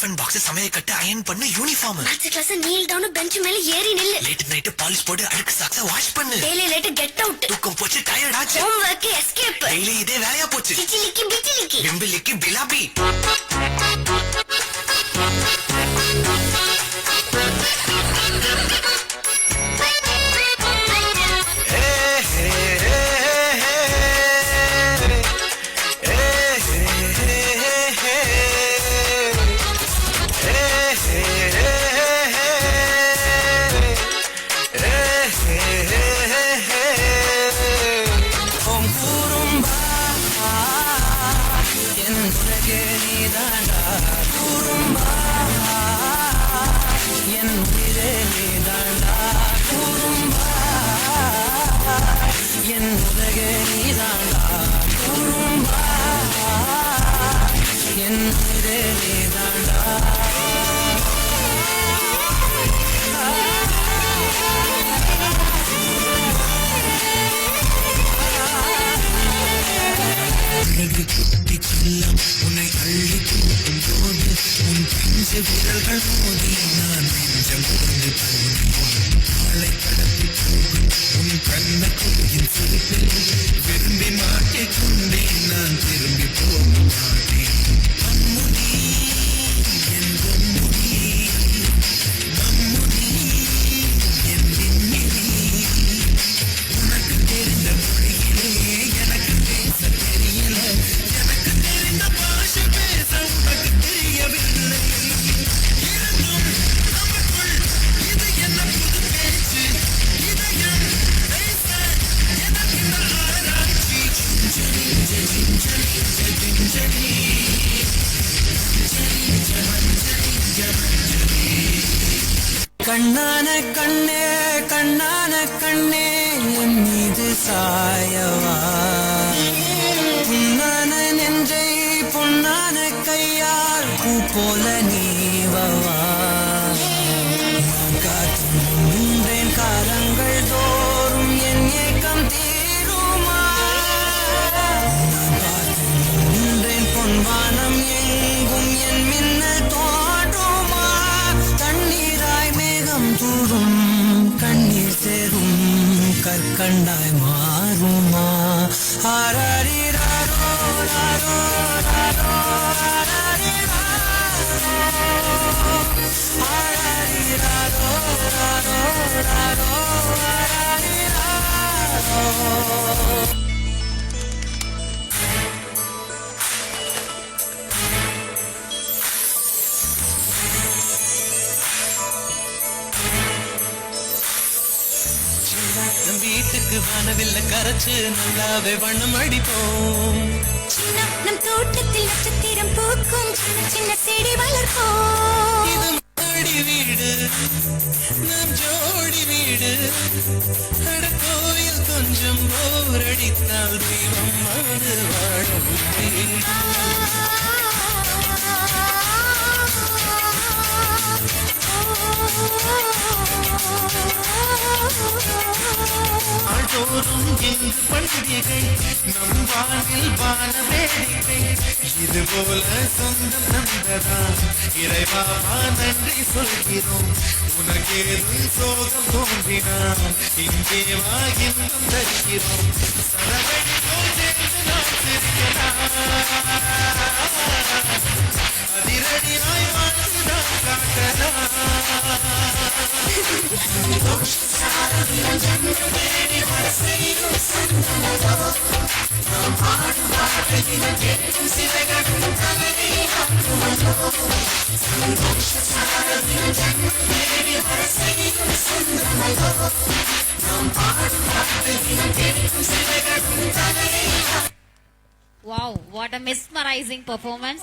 Tiffin box சமைய கட்டு iron பண்ணு uniform அடுத்த class kneel down bench மேல ஏறி நில்லு லேட் நைட் பாலிஷ் போட்டு அழுக்கு சாக்ஸ வாஷ் பண்ணு டெய்லி லேட் கெட் அவுட் தூக்கம் போச்சு டயர்ட் ஆச்சு ஹோம் வொர்க் எஸ்கேப் டெய்லி இதே வேலையா போச்சு சிச்சிலிக்கி பிச்சிலிக்கி பிம்பிலிக்கி பிலாபி உன்னை அள்ளி தூக்கும் போது உன் பிஞ்சு விரல்கள் மோதி நான் நெஞ்சம் புரிந்து போனேன் ஆளை கடத்தி போகும் உன் கண்ண குடியின் சிரிப்பில் விரும்பி மாட்டிக் கொண்டேன் நான் திரும்பி போக மாட்டேன் அம்முனி என் பொம்முனி அம்முனி என் விண்ணினி உனக்கு தெரிந்த மொழியிலே எனக்கு பேச தெரியல எனக்கு தெரிந்த பாஷை பேச உனக்கு தெரியவில்லை இருந்தும் நமக்குள் இது என்ன புது பேச்சு இதயம் பேச எனக்கு இந்த ஆராய்ச்சி ஜிஞ்சலி ஜிஞ்சலி ஜிஞ்சலி கண்ணான கண்ணே கண்ணான கண்ணே என் மீது சாயவா புண்ணான நெஞ்சை பொன்னான கையால் பூ போல நீவவா நான் காத்து நின்றேன் காலங்கள் தோறும் என் ஏக்கம் தீருமா நான் காத்து நின்றேன் பொன்வானம் எங்கும் என் மின்னல் தோன்றுமா தண்ணீராய் மேகம் தூரும் கண்ணீர் சேரும் கற்கண்டாய் மாறுமா ஆராரிராரோ ராரோ ராரோ ஆராரிராரோ ராரோ ராரோ ஆராரிராரோ நம் வீட்டுக்கு வானவில்லை கரைச்சு நல்லாவே வண்ணம் அடிப்போம் நம் தோட்டத்தில் நட்சத்திரம் பூக்கும் சின்ன சின்ன செடி வளர்ப்போம் இது மாடி வீடு நம் ஜோடி வீடு அட கோயில் கொஞ்சம் போர் அடித்தால் தெய்வம் அது வாழும் வீடு ஆழ்தோறும் எங்கு பண்டிகை நம் வானில் வான வேடிக்கை இது போல சொந்தம் தந்ததான் இறைவாவா நன்றி சொல்கிறோம் உனக்கேதும் சோகம் தோன்றினால் இங்கே வா இன்பம் தருகிறோம் சரவணி போல் சேர்ந்து நாம் சிரிக்கலாம் அதிரடியாய் வாழ்ந்து நாம் காட்டலாம் Wow, what a mesmerizing performance.